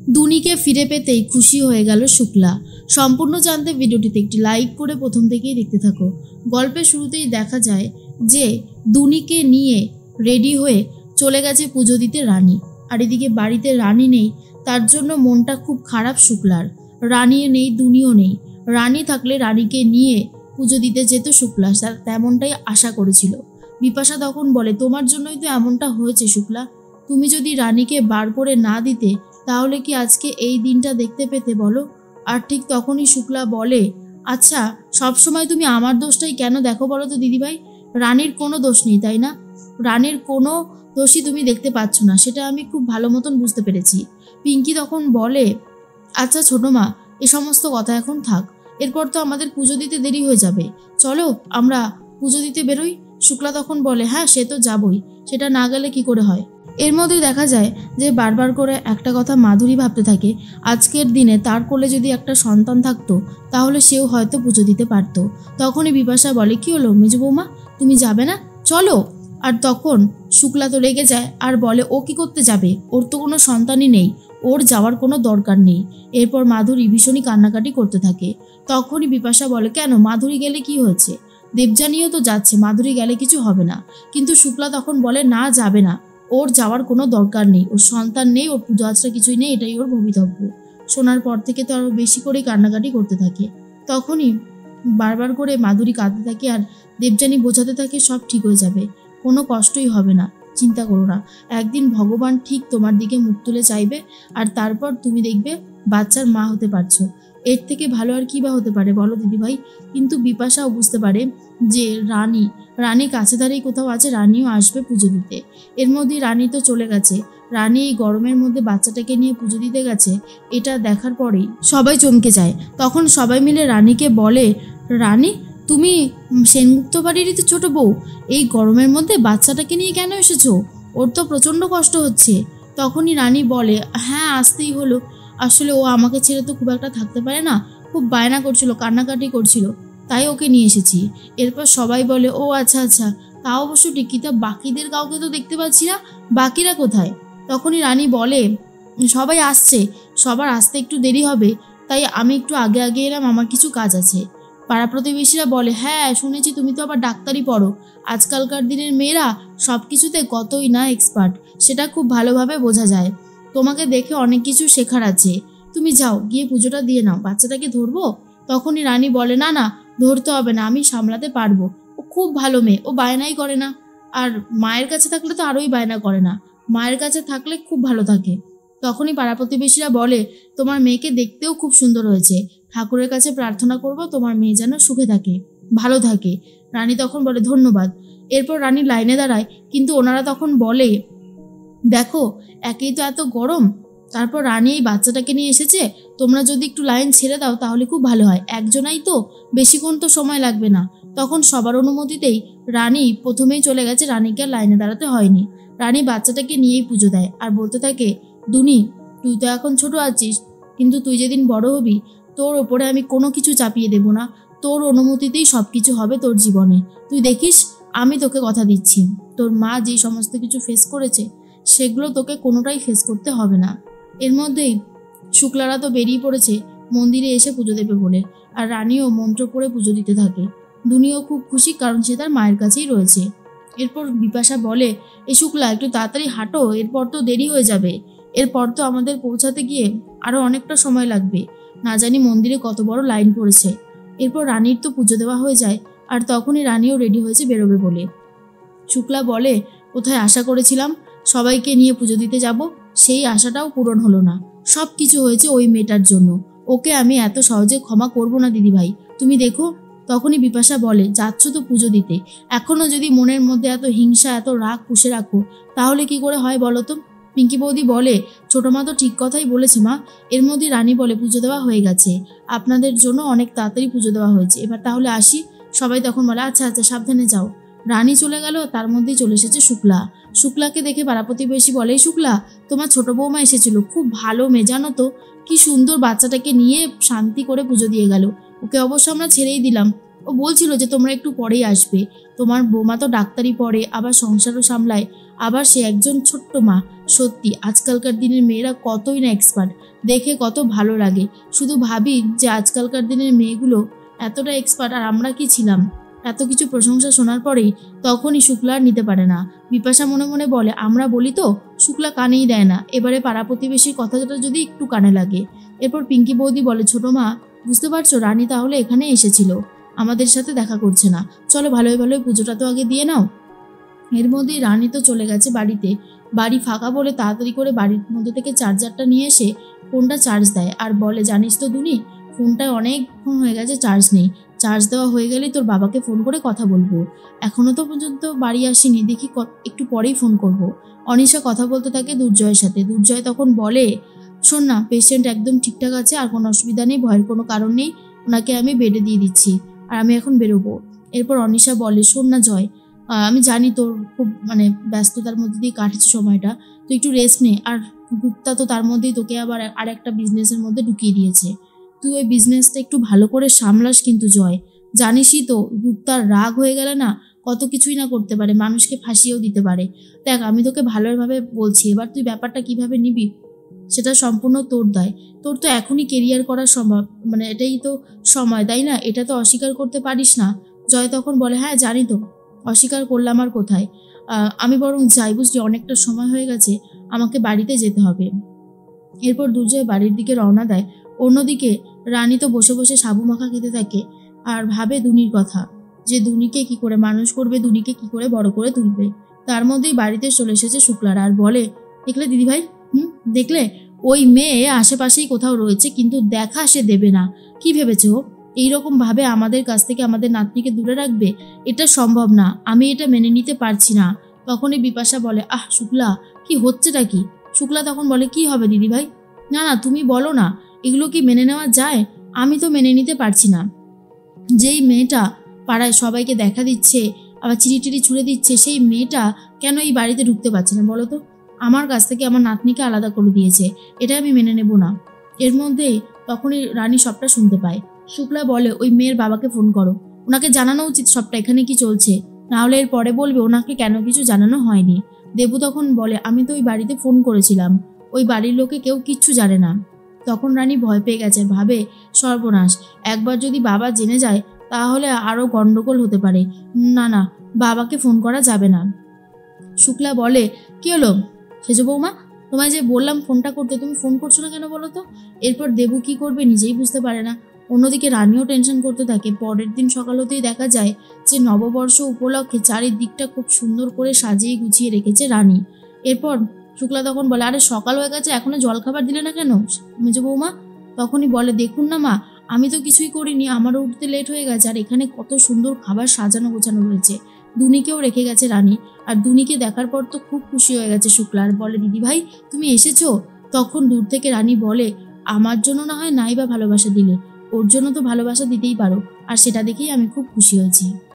দুনিকে ফিরে পেতেই খুশি হয়ে গেল শুক্লা। সম্পূর্ণ জানতে ভিডিওটিতে একটি লাইক করে প্রথম থেকেই দেখতে থাকো। গল্পের শুরুতেই দেখা যায় যে দুনিকে নিয়ে রেডি হয়ে চলে গেছে পুজো দিতে রানী। আর এদিকে বাড়িতে রানী নেই, তার জন্য মনটা খুব খারাপ শুক্লার। রানীও নেই, দুনিও নেই। রানী থাকলে রানীকে নিয়ে পুজো দিতে যেত শুক্লা, তেমনটাই আশা করেছিল। বিপাশা তখন বলে, তোমার জন্যই তো এমনটা হয়েছে শুক্লা। তুমি যদি রানীকে বার করে না দিতে তাহলে কি আজকে এই দিনটা দেখতে পেতে বলো? আর ঠিক তখনই শুক্লা বলে, আচ্ছা সবসময় তুমি আমার দোষটাই কেন দেখো বলো তো দিদিভাই? রানীর কোনো দোষ নেই, তাই না? রানীর কোনো দোষই তুমি দেখতে পাচ্ছ না, সেটা আমি খুব ভালো মতন বুঝতে পেরেছি। পিঙ্কি তখন বলে, আচ্ছা ছোট মা, এ সমস্ত কথা এখন থাক। এরপর তো আমাদের পুজো দিতে দেরি হয়ে যাবে, চলো আমরা পুজো দিতে বেরোই। শুক্লা তখন বলে, হ্যাঁ সে তো যাবই, সেটা না গেলে কি করে হয়। এর মধ্যেই দেখা যায় যে বারবার করে একটা কথা মাধুরী ভাবতে থাকে, আজকের দিনে তার কোলে যদি একটা সন্তান থাকতো তাহলে সেও হয়তো পুজো দিতে পারতো। তখনই বিপাশা বলে, কি হলো মেজো বৌমা, তুমি যাবে না? চলো। আর তখন শুক্লা তো রেগে যায় আর বলে, ও কি করতে যাবে? ওর তো কোনো সন্তানই নেই, ওর যাওয়ার কোনো দরকার নেই। এরপর মাধুরী ভীষণই কান্নাকাটি করতে থাকে। তখনই বিপাশা বলে, কেন মাধুরী গেলে কি হয়েছে? দেবযানীও তো যাচ্ছে, মাধুরী গেলে কিছু হবে না। কিন্তু শুক্লা তখন বলে, না যাবে না, ওর যাওয়ার কোনো দরকার নেই, ওর সন্তান নেই, ওর পুজো আচরা কিছুই নেই, এটাই ওর ভবিতব্য। শোনার পর থেকে তো আরও বেশি করেই কান্নাকাটি করতে থাকে। তখনই বারবার করে মাধুরী কাঁদতে থাকে আর দেবযানী বোঝাতে থাকে, সব ঠিক হয়ে যাবে, কোনো কষ্টই হবে না, চিন্তা করো না। একদিন ভগবান ঠিক তোমার দিকে মুখ তুলে চাইবে আর তারপর তুমি দেখবে বাচ্চার মা হতে পারছো। এর থেকে ভালো আর কী বা হতে পারে বলো দিদিভাই? কিন্তু বিপাশাও বুঝতে পারে যে রানী কাছে দাঁড়িয়ে কোথাও আছে, রানীও আসবে পুজো দিতে। এর মধ্যেই রানী তো চলে গেছে। রানী এই গরমের মধ্যে বাচ্চাটাকে নিয়ে পুজো দিতে গেছে, এটা দেখার পরেই সবাই চমকে যায়। তখন সবাই মিলে রানীকে বলে, রানী তুমি সেনগুপ্ত বাড়িরই তো ছোটো বউ, এই গরমের মধ্যে বাচ্চাটাকে নিয়ে কেন এসেছো? ওর তো প্রচণ্ড কষ্ট হচ্ছে। তখনই রানী বলে, হ্যাঁ আসতেই হলো, আসলে ও আমাকে ছেড়ে তো খুব একটা থাকতে পারে না, খুব বায়না করছিল, কান্নাকাটি করছিল, তাই ওকে নিয়ে এসেছি। এরপর সবাই বলে, ও আচ্ছা আচ্ছা, তা অবশ্য ঠিকই, তা বাকিদের কাউকে তো দেখতে পাচ্ছি না, বাকিরা কোথায়? তখনই রানী বলে, সবাই আসছে, সবার আসতে একটু দেরি হবে, তাই আমি একটু আগে আগে এলাম, আমার কিছু কাজ আছে। পাড়া প্রতিবেশীরা বলে, হ্যাঁ শুনেছি তুমি তো আবার ডাক্তারি পড়ো, আজকালকার দিনের মেয়েরা সব কিছুতে কতই না এক্সপার্ট, সেটা খুব ভালোভাবে বোঝা যায়। তোমাকে দেখে অনেক কিছু শেখার আছে, তুমি যাও গিয়ে পুজোটা দিয়ে নাও। বাচ্চাটাকে ধরবো? তখনই রানী বলে, না না ধরতে হবে না, আমি সামলাতে পারবো, ও খুব ভালো মেয়ে, ও বায়নাই করে না। আর মায়ের কাছে থাকলে তো আরোই বায়না করে না, মায়ের কাছে থাকলে খুব ভালো থাকে। তখনই পাড়া প্রতিবেশীরা বলে, তোমার মেয়েকে দেখতেও খুব সুন্দর হয়েছে, ঠাকুরের কাছে প্রার্থনা করবো তোমার মেয়ে যেন সুখে থাকে, ভালো থাকে। রানী তখন বলে, ধন্যবাদ। এরপর রানী লাইনে দাঁড়ায়, কিন্তু ওনারা তখন বলে, দেখো একেই তো এত গরম, তারপর রানী এই বাচ্চাটাকে নিয়ে এসেছে, তোমরা যদি একটু লাইন ছেড়ে দাও তাহলে খুব ভালো হয়, একজনাই তো, বেশিক্ষণ তো সময় লাগবে না। তখন সবার অনুমতিতেই রানী প্রথমেই চলে গেছে, রানীকে আর লাইনে দাঁড়াতে হয়নি। রানী বাচ্চাটাকে নিয়েই পুজো দেয় আর বলতে থাকে, দুনি তুই তো এখন ছোট আছিস, কিন্তু তুই যেদিন বড় হবি তোর ওপরে আমি কোনো কিছু চাপিয়ে দেব না, তোর অনুমতিতেই সব কিছু হবে তোর জীবনে। তুই দেখিস, আমি তোকে কথা দিচ্ছি, তোর মা যেই সমস্ত কিছু ফেস করেছে সেগুলো তোকে কোনোটাই ফেস করতে হবে না। এর মধ্যেই শুক্লারা তো বেরিয়ে পড়েছে মন্দিরে এসে পুজো দেবে বলে, আর রানীও মন্ত্র পড়ে পুজো দিতে থাকে। দুনিও খুব খুশি, কারণ সে তার মায়ের কাছেই রয়েছে। এরপর বিপাশা বলে, এ শুক্লা একটু তাড়াতাড়ি হাঁটো, এরপর তো দেরি হয়ে যাবে, এরপর তো আমাদের পৌঁছাতে গিয়ে আরও অনেকটা সময় লাগবে, না জানি মন্দিরে কত বড় লাইন পড়েছে। এরপর রানীর তো পুজো দেওয়া হয়ে যায়, আর তখনই রানীও রেডি হয়েছে বেরোবে বলে। শুক্লা বলে, কোথায় আশা করেছিলাম সবাইকে নিয়ে পুজো দিতে যাব, সেই আশাটাও পূরণ হলো না, সব কিছু হয়েছে ওই মেয়েটার জন্য, ওকে আমি এত সহজে ক্ষমা করব না দিদিভাই, তুমি দেখো। তখনই বিপাশা বলে, যাচ্ছ তো পুজো দিতে, এখনও যদি মনের মধ্যে এত হিংসা এত রাগ পুষে রাখো তাহলে কি করে হয় বলো তো? পিঙ্কি বৌদি বলে, ছোটো মা তো ঠিক কথাই বলেছে মা। এর মধ্যে রানী বলে, পুজো দেওয়া হয়ে গেছে, আপনাদের জন্য অনেক তাড়াতাড়ি পুজো দেওয়া হয়েছে, এবার তাহলে আসি। সবাই তখন বলে, আচ্ছা আচ্ছা সাবধানে যাও। রানী চলে গেল, তার মধ্যেই চলে এসেছে শুক্লা। শুক্লাকে দেখে পাড়া প্রতিবেশী বলে, শুক্লা তোমার ছোট বৌমা এসেছিল, খুব ভালো মেয়ে জানো তো, কি সুন্দর বাচ্চাটাকে নিয়ে শান্তি করে পুজো দিয়ে গেল, ওকে অবশ্য আমরা ছেড়েই দিলাম, ও বলছিল যে তোমরা একটু পরেই আসবে, তোমার বৌমা তো ডাক্তারি পড়ে, আবার সংসারও সামলায়, আবার সে একজন ছোট্ট মা, সত্যি আজকালকার দিনের মেয়েরা কতই না এক্সপার্ট, দেখে কত ভালো লাগে। শুধু ভাবি যে আজকালকার দিনের মেয়েগুলো এতটা এক্সপার্ট, আর আমরা কি ছিলাম। এত কিছু প্রশংসা শোনার পরেই তখনই শুক্লা আর নিতে পারে না। বিপাশা মনে মনে বলে, আমরা বলি তো, শুক্লা কানেই দেয় না। এবারে পাড়া প্রতিবেশীর কথাটা যদি একটু কানে লাগে। এরপর পিঙ্কি বৌদি বলে, ছোট মা বুঝতে পারছো, রানী তাহলে এখানে এসেছিল, আমাদের সাথে দেখা করছে না। চলো ভালোই ভালোই পুজোটা তো আগে দিয়ে নাও। এর মধ্যেই রানী তো চলে গেছে বাড়িতে। বাড়ি ফাঁকা বলে তাড়াতাড়ি করে বাড়ির মধ্যে থেকে চার্জারটা নিয়ে এসে ফোনটা চার্জ দেয় আর বলে, জানিস তো দুনি, ফোনটা অনেকক্ষণ হয়ে গেছে চার্জ নেই। চার্জ দেওয়া হয়ে গেলেই তোর বাবাকে ফোন করে কথা বলবো। এখনও তো পর্যন্ত বাড়ি আসেনি, দেখি একটু পরেই ফোন করব। অনিশা কথা বলতে থাকে দুর্জয়ের সাথে। দুর্জয় তখন বলে, শোন না, পেশেন্ট একদম ঠিকঠাক আছে, আর কোনো অসুবিধা নেই, ভয়ের কোনো কারণ নেই, ওনাকে আমি বেডে দিয়ে দিচ্ছি, আর আমি এখন বেরোবো। এরপর অনিশা বলে, শোন না জয়, আমি জানি তোর খুব ব্যস্ততার মধ্যে দিয়ে কাটছে সময়টা, তুই একটু রেস্ট নে। আর গুপ্তা তো তার মধ্যেই তোকে আবার আরেকটা বিজনেসের মধ্যে ঢুকিয়ে দিয়েছে, তুই ওই বিজনেসটা একটু ভালো করে সামলাস কিন্তু জয়। জানিসই তো গুপ্তার রাগ হয়ে গেলে না কত কিছুই না করতে পারে, মানুষকে ফাঁসিয়েও দিতে পারে। দেখ, আমি তোকে ভালোভাবে বলছি, এবার তুই ব্যাপারটা কিভাবে নিবি সেটা সম্পূর্ণ তোর দায়। তোর তো এখনই কেরিয়ার করার সম্ভব, এটাই তো সময়, তাই না? এটা তো অস্বীকার করতে পারিস না। জয় তখন বলে, হ্যাঁ জানি তো, অস্বীকার করলাম আর কোথায়, আমি বরং যাই, বুঝলি, অনেকটা সময় হয়ে গেছে, আমাকে বাড়িতে যেতে হবে। এরপর দুর্জয় বাড়ির দিকে রওনা দেয়। অন্যদিকে রানী তো বসে বসে সাবু মাখা খেতে থাকে আর ভাবে দুনির কথা, যে দুনিকে কি করে মানুষ করবে, দুনিকে কি করে বড় করে তুলবে। তার মধ্যেই বাড়িতে চলে এসেছে শুক্লারা আর বলে, দেখলে দিদিভাই, দেখলে ওই মেয়ে আশেপাশেই কোথাও রয়েছে, কিন্তু দেখা সে দেবে না। কি ভেবেছে ও এইরকম ভাবে আমাদের কাছ থেকে আমাদের নাতনিকে দূরে রাখবে? এটা সম্ভব না, আমি এটা মেনে নিতে পারছি না। তখনই বিপাশা বলে, আহ শুক্লা, কি হচ্ছেটা কি? শুক্লা তখন বলে, কি হবে দিদিভাই? না না, তুমি বলো না, এগুলো কি মেনে নেওয়া যায়? আমি তো মেনে নিতে পারছি না। যেই মেয়েটা পাড়ায় সবাইকে দেখা দিচ্ছে, আবার চিড়ি ছুঁড়ে দিচ্ছে, সেই মেয়েটা কেন এই বাড়িতে ঢুকতে পারছে না বলো তো? আমার কাছ থেকে আমার নাতনিকে আলাদা করে দিয়েছে, এটা আমি মেনে নেব না। এর মধ্যে তখনই রানী সবটা শুনতে পায়। শুক্লা বলে, ওই মেয়ের বাবাকে ফোন করো, ওনাকে জানানো উচিত সবটা এখানে কি চলছে, নাহলে এর পরে বলবে ওনাকে কেন কিছু জানানো হয়নি। দেবু তখন বলে, আমি তো ওই বাড়িতে ফোন করেছিলাম, ওই বাড়ির লোকে কেউ কিচ্ছু জানে না। তখন রানী ভয় পেয়ে গেছে, ভাবে সর্বনাশ, একবার যদি বাবা জেনে যায় তাহলে আরও গন্ডগোল হতে পারে। না না, বাবাকে ফোন করা যাবে না। শুক্লা বলে, কি হলো সেজ বৌমা, তোমায় যে বললাম ফোনটা করতে, তুমি ফোন করছো না কেন বলো তো? এরপর দেবু কি করবে নিজেই বুঝতে পারে না। অন্যদিকে রানীও টেনশন করতে থাকে। পরের দিন সকাল হতেই দেখা যায় যে নববর্ষ উপলক্ষে চারিদিকটা খুব সুন্দর করে সাজিয়ে গুছিয়ে রেখেছে রানী। এরপর শুক্লা তখন বলে, আরে সকাল হয়ে গেছে, এখনো জলখাবার দিলে না কেন মেজ বৌমা? তখনই বলে, দেখুন না মা, আমি তো কিছুই করিনি, আমারও উঠতে লেট হয়ে গেছে, আর এখানে কত সুন্দর খাবার সাজানো গোছানো রয়েছে। দুনিকেও রেখে গেছে রানী, আর দুনিকে দেখার পর তো খুব খুশি হয়ে গেছে শুক্লা, আর বলে, দিদি ভাই তুমি এসেছো? তখন দূর থেকে রানী বলে, আমার জন্য না হয় নাই বা ভালোবাসা দিলে, ওর জন্য তো ভালোবাসা দিতেই পারো, আর সেটা দেখেই আমি খুব খুশি হয়েছি।